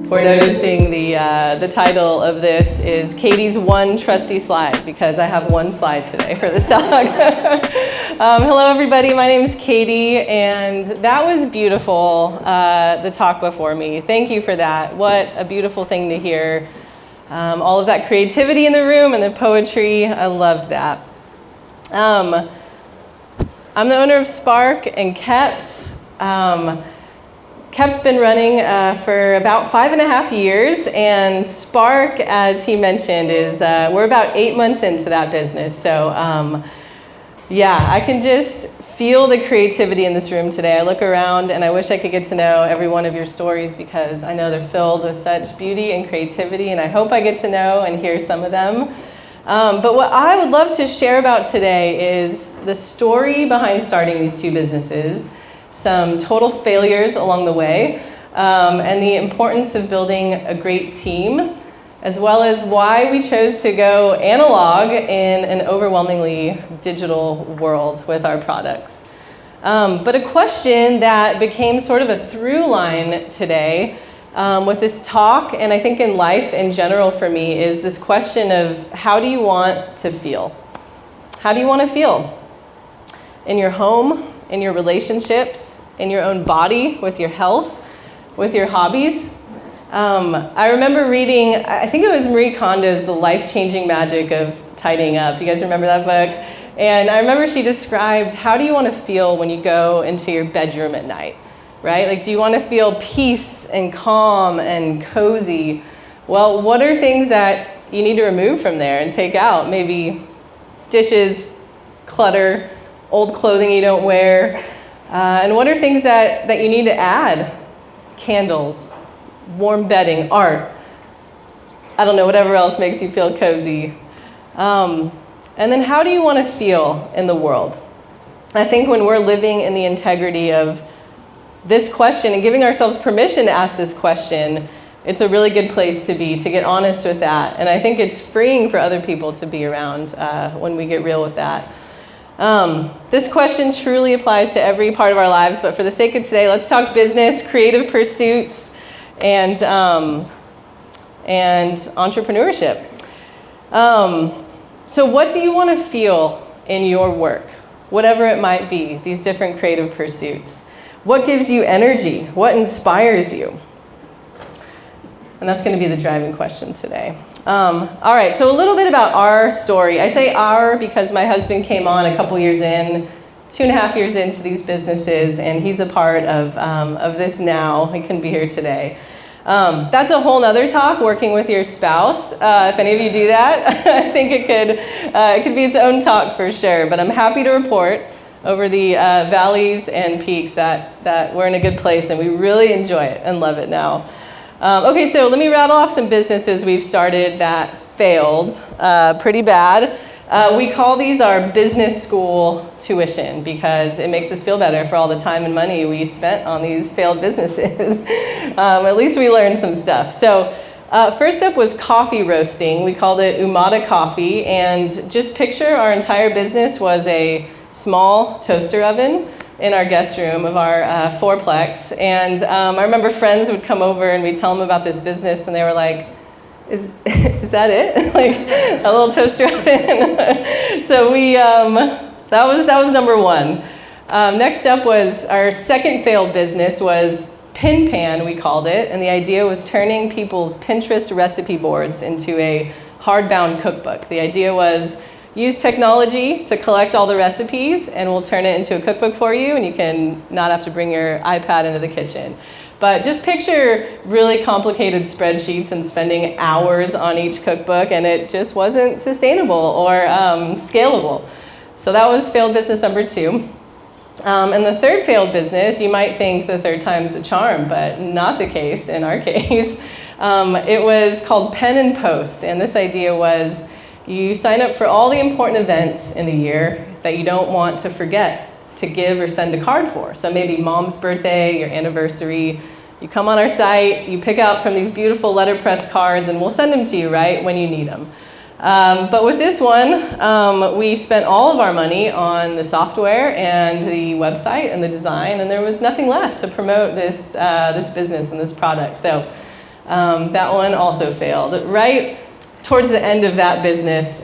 we're noticing the title of this is Katie's One Trusty Slide, because I have one slide today for this talk. Hello everybody, my name is Katie, and that was beautiful, the talk before me. Thank you for that. What a beautiful thing to hear. All of that creativity in the room and the poetry, I loved that. I'm the owner of Spark and Kept. Kept's been running for about 5.5 years, and Spark, as he mentioned, is we're about 8 months into that business. So yeah, I can just feel the creativity in this room today. I look around and I wish I could get to know every one of your stories, because I know they're filled with such beauty and creativity, and I hope I get to know and hear some of them. But what I would love to share about today is the story behind starting these two businesses, some total failures along the way, and the importance of building a great team, as well as why we chose to go analog in an overwhelmingly digital world with our products. But a question that became sort of a through line today with this talk, and I think in life in general for me, is this question of how do you want to feel? How do you want to feel? In your home, in your relationships, in your own body, with your health, with your hobbies. I remember reading, I think it was Marie Kondo's The Life-Changing Magic of Tidying Up. You guys remember that book? And I remember she described, how do you want to feel when you go into your bedroom at night, right? Like, do you want to feel peace and calm and cozy? Well, what are things that you need to remove from there and take out? Maybe dishes, clutter, old clothing you don't wear. And what are things that you need to add? Candles, warm bedding, art. I don't know, whatever else makes you feel cozy. And then how do you want to feel in the world? I think when we're living in the integrity of this question and giving ourselves permission to ask this question, it's a really good place to be, to get honest with that. And I think it's freeing for other people to be around when we get real with that. This question truly applies to every part of our lives, but for the sake of today, let's talk business, creative pursuits, and entrepreneurship. So what do you want to feel in your work, whatever it might be, these different creative pursuits? What gives you energy? What inspires you? And that's going to be the driving question today. All right, so a little bit about our story. I say our because my husband came on a couple years in, 2.5 years into these businesses, and he's a part of this now. He couldn't be here today. That's a whole nother talk, working with your spouse. If any of you do that, I think it could be its own talk for sure. But I'm happy to report over the valleys and peaks that we're in a good place, and we really enjoy it and love it now. Okay, so let me rattle off some businesses we've started that failed pretty bad. We call these our business school tuition, because it makes us feel better for all the time and money we spent on these failed businesses. At least we learned some stuff. So first up was coffee roasting. We called it Umada Coffee, and just picture our entire business was a small toaster oven in our guest room of our fourplex. And I remember friends would come over and we'd tell them about this business, and they were like, is that it? Like a little toaster oven? So that was number one. Next up was our second failed business was Pin Pan, we called it. And the idea was turning people's Pinterest recipe boards into a hardbound cookbook. The idea was use technology to collect all the recipes, and we'll turn it into a cookbook for you, and you can not have to bring your iPad into the kitchen. But just picture really complicated spreadsheets and spending hours on each cookbook, and it just wasn't sustainable or scalable. So that was failed business number two. And the third failed business, you might think the third time's a charm, but not the case in our case. It was called Pen and Post, and this idea was you sign up for all the important events in the year that you don't want to forget to give or send a card for. So maybe mom's birthday, your anniversary. You come on our site, you pick out from these beautiful letterpress cards, and we'll send them to you right when you need them. But with this one, we spent all of our money on the software and the website and the design, and there was nothing left to promote this business and this product. So That one also failed. Right towards the end of that business,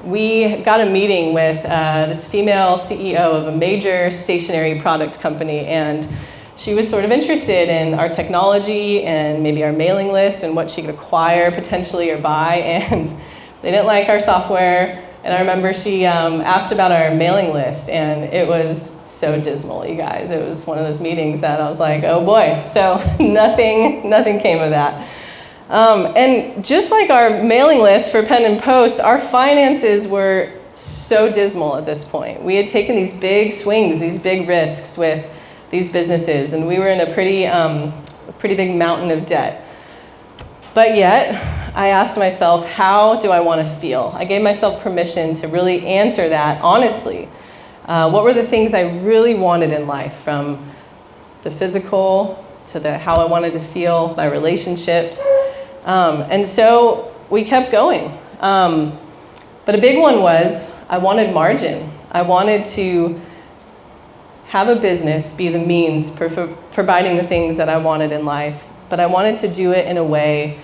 we got a meeting with this female CEO of a major stationery product company, and she was sort of interested in our technology and maybe our mailing list and what she could acquire potentially or buy, and they didn't like our software. And I remember she asked about our mailing list, and it was so dismal, you guys. It was one of those meetings that I was like, oh boy. So nothing came of that. And just like our mailing list for Pen and Post, our finances were so dismal at this point. We had taken these big swings, these big risks with these businesses, and we were in a pretty big mountain of debt. But yet, I asked myself, how do I want to feel? I gave myself permission to really answer that honestly. What were the things I really wanted in life, from the physical to how I wanted to feel, my relationships? And so we kept going. But a big one was I wanted margin. I wanted to have a business be the means for providing the things that I wanted in life. But I wanted to do it in a way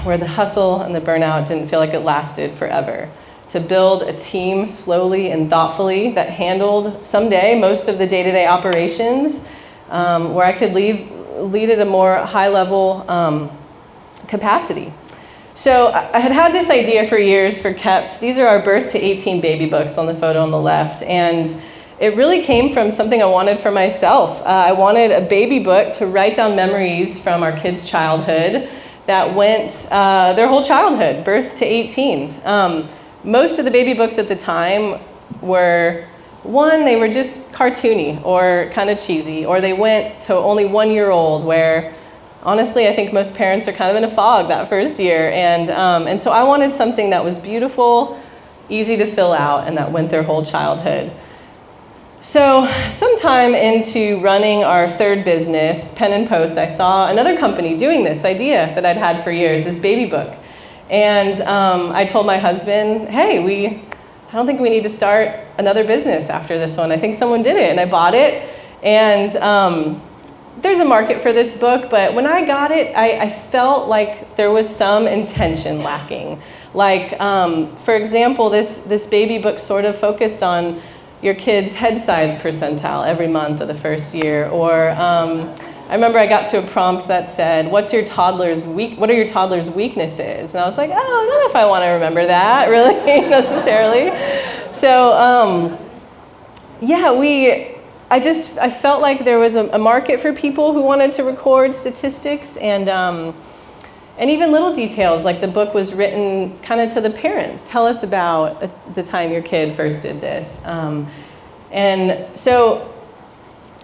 where the hustle and the burnout didn't feel like it lasted forever. To build a team slowly and thoughtfully that handled someday most of the day-to-day operations, where I could lead at a more high-level capacity. So I had this idea for years for Kept. These are our birth to 18 baby books on the photo on the left, and it really came from something I wanted for myself. I wanted a baby book to write down memories from our kids' childhood that went their whole childhood, birth to 18. Most of the baby books at the time were, one, they were just cartoony or kind of cheesy, or they went to only 1 year old, where honestly I think most parents are kind of in a fog that first year. And so I wanted something that was beautiful, easy to fill out, and that went their whole childhood. So sometime into running our third business, Pen and Post, I saw another company doing this idea that I'd had for years, this baby book. And I told my husband, hey, I don't think we need to start another business after this one. I think someone did it, and I bought it. And there's a market for this book, but when I got it, I felt like there was some intention lacking. Like, for example, this baby book sort of focused on your kid's head size percentile every month of the first year. Or I remember I got to a prompt that said, what are your toddler's weaknesses? And I was like, oh, I don't know if I want to remember that really necessarily. So I felt like there was a market for people who wanted to record statistics and even little details, like the book was written kind of to the parents. Tell us about the time your kid first did this. And so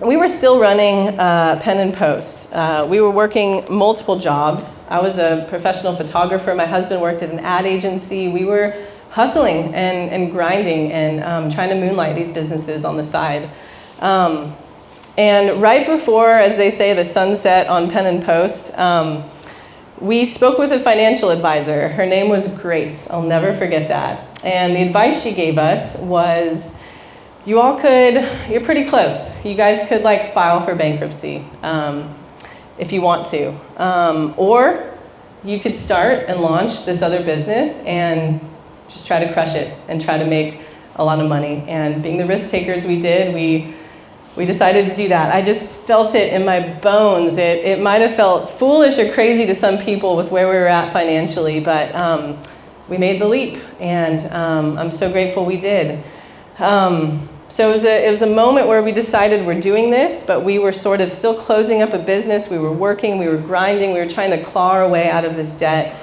we were still running Pen and Post. We were working multiple jobs. I was a professional photographer. My husband worked at an ad agency. We were hustling and grinding and trying to moonlight these businesses on the side. And right before, as they say, the sunset on Pen and Post, we spoke with a financial advisor. Her name was Grace. I'll never forget that. And the advice she gave us was, you're pretty close. You guys could file for bankruptcy if you want to. Or you could start and launch this other business and just try to crush it and try to make a lot of money. And being the risk takers we did, we decided to do that. I just felt it in my bones. It might have felt foolish or crazy to some people with where we were at financially, but we made the leap, and I'm so grateful we did. So it was a moment where we decided we're doing this, but we were sort of still closing up a business. We were working, we were grinding, we were trying to claw our way out of this debt.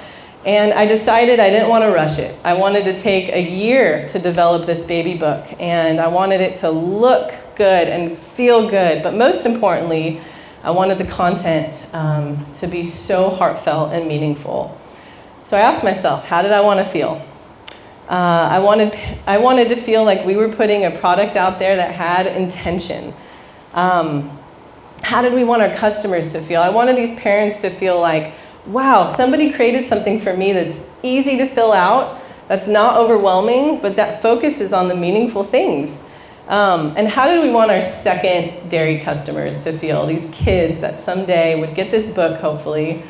And I decided I didn't want to rush it. I wanted to take a year to develop this baby book, and I wanted it to look good and feel good. But most importantly, I wanted the content to be so heartfelt and meaningful. So I asked myself, how did I want to feel? I wanted to feel like we were putting a product out there that had intention. How did we want our customers to feel? I wanted these parents to feel like, wow, somebody created something for me that's easy to fill out, that's not overwhelming, but that focuses on the meaningful things. And how do we want our secondary customers to feel? These kids that someday would get this book, hopefully,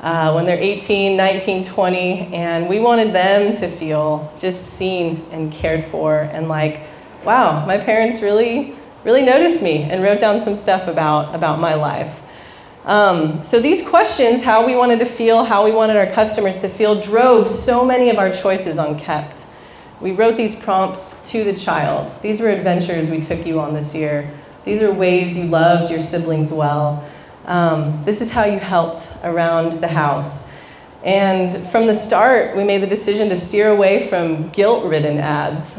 when they're 18, 19, 20, and we wanted them to feel just seen and cared for and like, wow, my parents really noticed me and wrote down some stuff about my life. So these questions, how we wanted to feel, how we wanted our customers to feel, drove so many of our choices on Kept. We wrote these prompts to the child. These were adventures we took you on this year. These are ways you loved your siblings well. This is how you helped around the house. And from the start, we made the decision to steer away from guilt-ridden ads.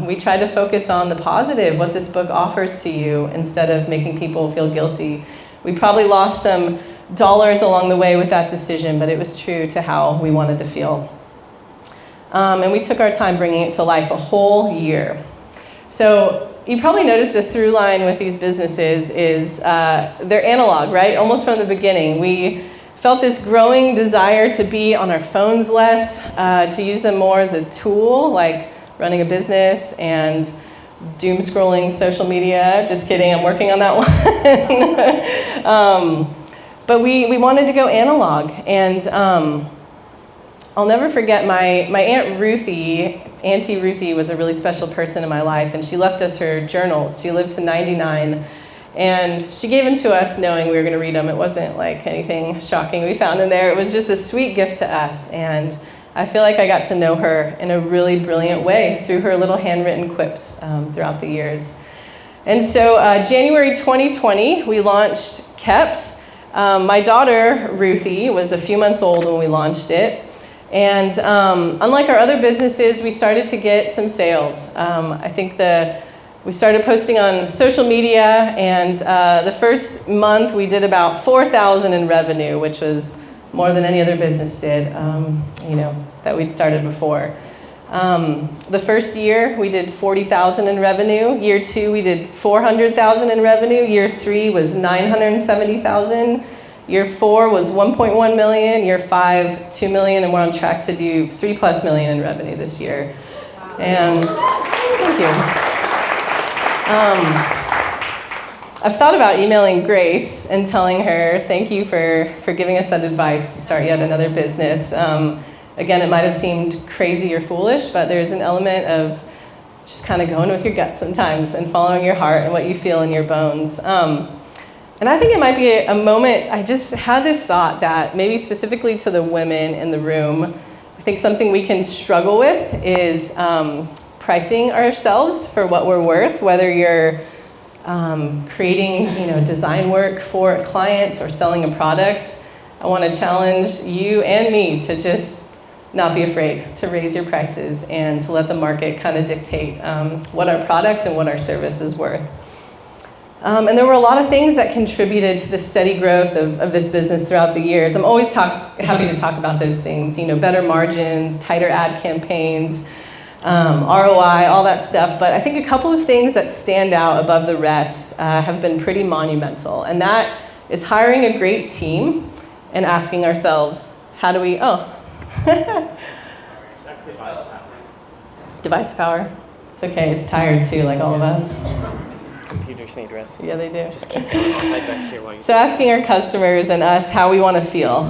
We tried to focus on the positive, what this book offers to you, instead of making people feel guilty. We probably lost some dollars along the way with that decision, but it was true to how we wanted to feel. And we took our time bringing it to life a whole year. So you probably noticed a through line with these businesses is they're analog, right? Almost from the beginning. We felt this growing desire to be on our phones less, to use them more as a tool, like running a business and doom scrolling social media. Just kidding, I'm working on that one. But we wanted to go analog. And I'll never forget my Aunt Ruthie. Auntie Ruthie was a really special person in my life, and she left us her journals. She lived to 99, and she gave them to us knowing we were going to read them. It wasn't like anything shocking we found in there. It was just a sweet gift to us, and I feel like I got to know her in a really brilliant way through her little handwritten quips throughout the years. And so January 2020, we launched Kept. My daughter, Ruthie, was a few months old when we launched it. And unlike our other businesses, we started to get some sales. I think we started posting on social media, and the first month we did about $4,000 in revenue, which was more than any other business did, that we'd started before. The first year we did $40,000 in revenue. Year 2 we did $400,000 in revenue. Year 3 was $970,000. Year 4 was $1.1 million. Year 5, $2 million, and we're on track to do $3+ million in revenue this year. Wow. And thank you. I've thought about emailing Grace and telling her thank you for giving us that advice to start yet another business. Again, it might have seemed crazy or foolish, but there's an element of just kind of going with your gut sometimes and following your heart and what you feel in your bones. And I think it might be a moment, I just had this thought that maybe specifically to the women in the room, I think something we can struggle with is pricing ourselves for what we're worth, whether you're creating design work for a client or selling a product. I want to challenge you and me to just not be afraid to raise your prices and to let the market kind of dictate what our product and what our service is worth. And there were a lot of things that contributed to the steady growth of this business throughout the years. I'm always happy to talk about those things, better margins, tighter ad campaigns, ROI, all that stuff. But I think a couple of things that stand out above the rest have been pretty monumental. And that is hiring a great team and asking ourselves, how do we, Device power. It's okay, it's tired too, like all of us. Computers need rest. Yeah, they do. Just keep going. I'll hide back here while you. So asking our customers and us how we want to feel.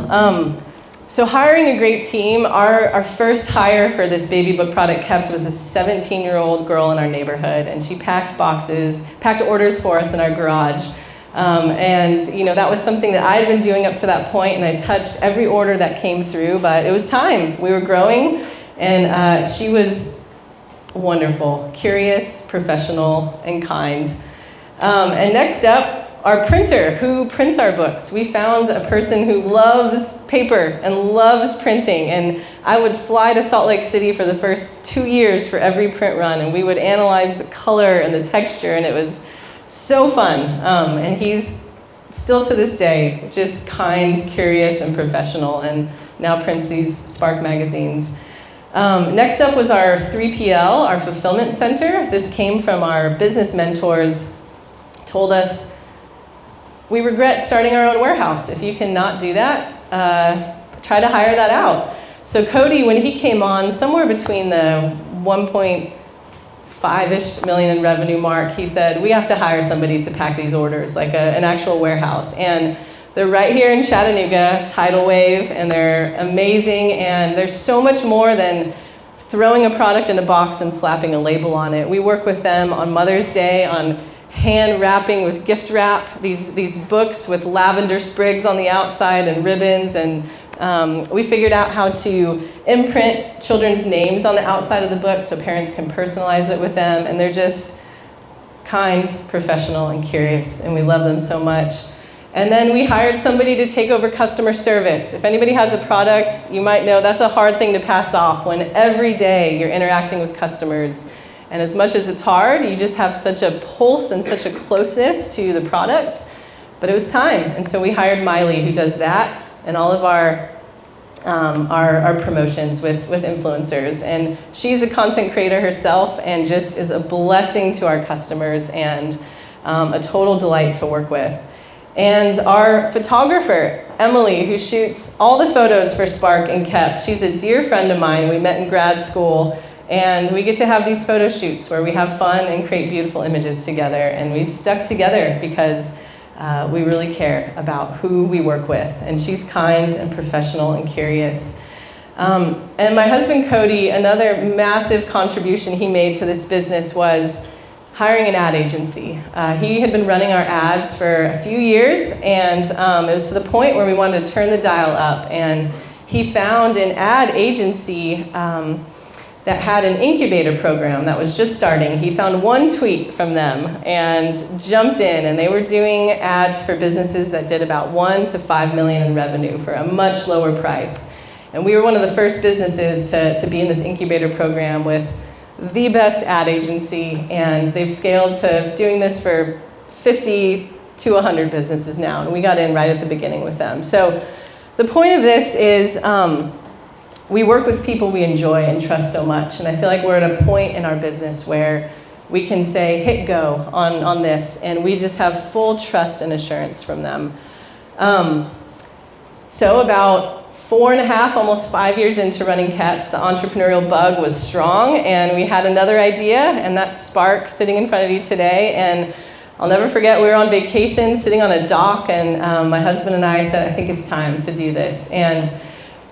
So hiring a great team, our first hire for this baby book product Kept was a 17-year-old girl in our neighborhood, and she packed orders for us in our garage. And that was something that I had been doing up to that point, and I touched every order that came through, but it was time. We were growing, and she was wonderful, curious, professional, and kind. And next up, our printer, who prints our books. We found a person who loves paper and loves printing, and I would fly to Salt Lake City for the first 2 years for every print run, and we would analyze the color and the texture, and it was so fun. And he's still to this day just kind, curious, and professional, and now prints these Spark magazines. Next up was our 3PL, our fulfillment center. This came from our business mentors, told us, we regret starting our own warehouse. If you cannot do that, try to hire that out. So Cody, when he came on, somewhere between the 1.5 5-ish million in revenue mark, he said, we have to hire somebody to pack these orders, like an actual warehouse. And they're right here in Chattanooga, Tidal Wave, and they're amazing. And there's so much more than throwing a product in a box and slapping a label on it. We work with them on Mother's Day on hand wrapping with gift wrap, these books with lavender sprigs on the outside and ribbons, and we figured out how to imprint children's names on the outside of the book so parents can personalize it with them, and they're just kind, professional, and curious, and we love them so much. And then we hired somebody to take over customer service. If anybody has a product, you might know that's a hard thing to pass off when every day you're interacting with customers. And as much as it's hard, you just have such a pulse and such a closeness to the product. But it was time, and so we hired Miley, who does that, and all of our promotions with influencers. And she's a content creator herself, and just is a blessing to our customers and a total delight to work with. And our photographer, Emily, who shoots all the photos for Spark and Kept, she's a dear friend of mine. We met in grad school. And we get to have these photo shoots where we have fun and create beautiful images together. And we've stuck together because we really care about who we work with. And she's kind and professional and curious. And my husband, Cody, another massive contribution he made to this business was hiring an ad agency. He had been running our ads for a few years, and it was to the point where we wanted to turn the dial up. And he found an ad agency that had an incubator program that was just starting. He found one tweet from them and jumped in, and they were doing ads for businesses that did about 1 to 5 million in revenue for a much lower price. And we were one of the first businesses to be in this incubator program with the best ad agency, and they've scaled to doing this for 50 to 100 businesses now, and we got in right at the beginning with them. So the point of this is we work with people we enjoy and trust so much, and I feel like we're at a point in our business where we can say, hit go on this, and we just have full trust and assurance from them. So about 4.5, almost 5 years into running Kept, the entrepreneurial bug was strong, and we had another idea, and that's Spark sitting in front of you today. And I'll never forget, we were on vacation sitting on a dock, and my husband and I said, I think it's time to do this. And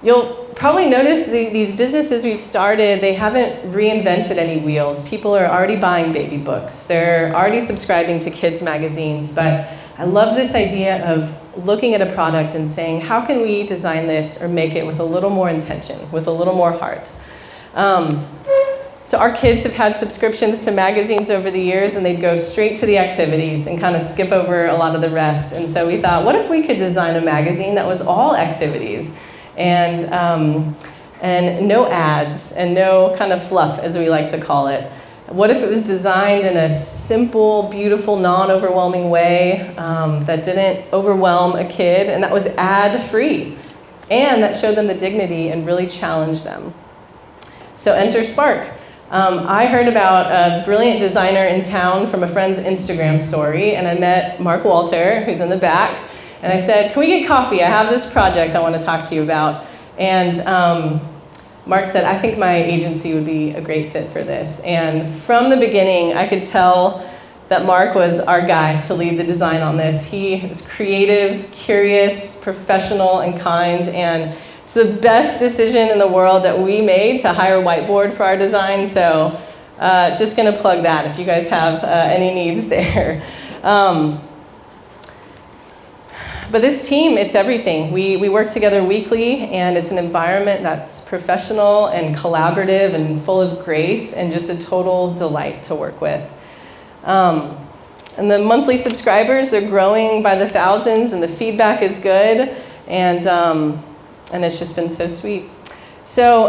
you'll probably notice these businesses we've started, they haven't reinvented any wheels. People are already buying baby books. They're already subscribing to kids' magazines. But I love this idea of looking at a product and saying, how can we design this or make it with a little more intention, with a little more heart? So our kids have had subscriptions to magazines over the years, and they'd go straight to the activities and kind of skip over a lot of the rest. And so we thought, what if we could design a magazine that was all activities? And no ads and no kind of fluff, as we like to call it. What if it was designed in a simple, beautiful, non-overwhelming way that didn't overwhelm a kid, and that was ad-free, and that showed them the dignity and really challenged them? So enter Spark. I heard about a brilliant designer in town from a friend's Instagram story, and I met Mark Walter, who's in the back. And I said, can we get coffee? I have this project I want to talk to you about. And Mark said, I think my agency would be a great fit for this. And from the beginning, I could tell that Mark was our guy to lead the design on this. He is creative, curious, professional, and kind. And it's the best decision in the world that we made to hire Whiteboard for our design. So just going to plug that if you guys have any needs there. But this team, it's everything. We work together weekly, and it's an environment that's professional and collaborative and full of grace and just a total delight to work with. And the monthly subscribers, they're growing by the thousands, and the feedback is good, and it's just been so sweet. So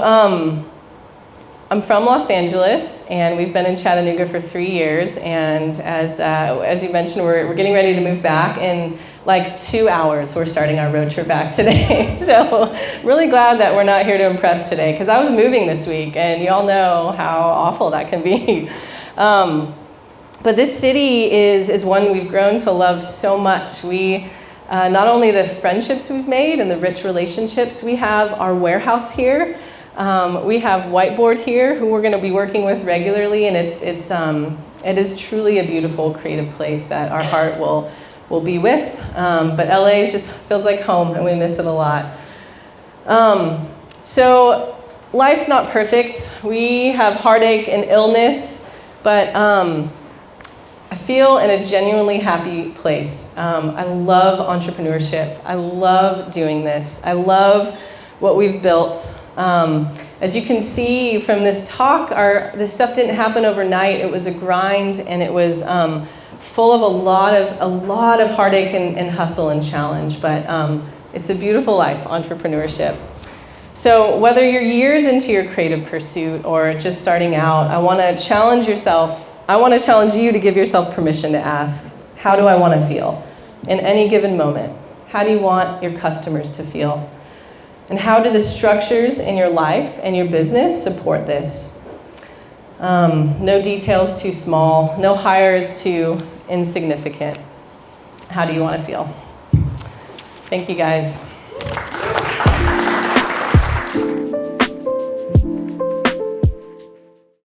I'm from Los Angeles, and we've been in Chattanooga for 3 years, and as you mentioned, we're getting ready to move back. In like 2 hours, we're starting our road trip back today. So really glad that we're not here to impress today, because I was moving this week, and you all know how awful that can be. But this city is one we've grown to love so much. We not only the friendships we've made and the rich relationships we have, our warehouse here, We have whiteboard here, who we're going to be working with regularly, and it is truly a beautiful, creative place that our heart will be with. But LA just feels like home, and we miss it a lot. So life's not perfect. We have heartache and illness, but I feel in a genuinely happy place. I love entrepreneurship. I love doing this. I love what we've built. As you can see from this talk, this stuff didn't happen overnight. It was a grind, and it was full of a lot of heartache and hustle and challenge. But it's a beautiful life, entrepreneurship. So whether you're years into your creative pursuit or just starting out, I want to challenge yourself. I want to challenge you to give yourself permission to ask, how do I want to feel in any given moment? How do you want your customers to feel? And how do the structures in your life and your business support this? No details too small, no hires too insignificant. How do you want to feel? Thank you, guys.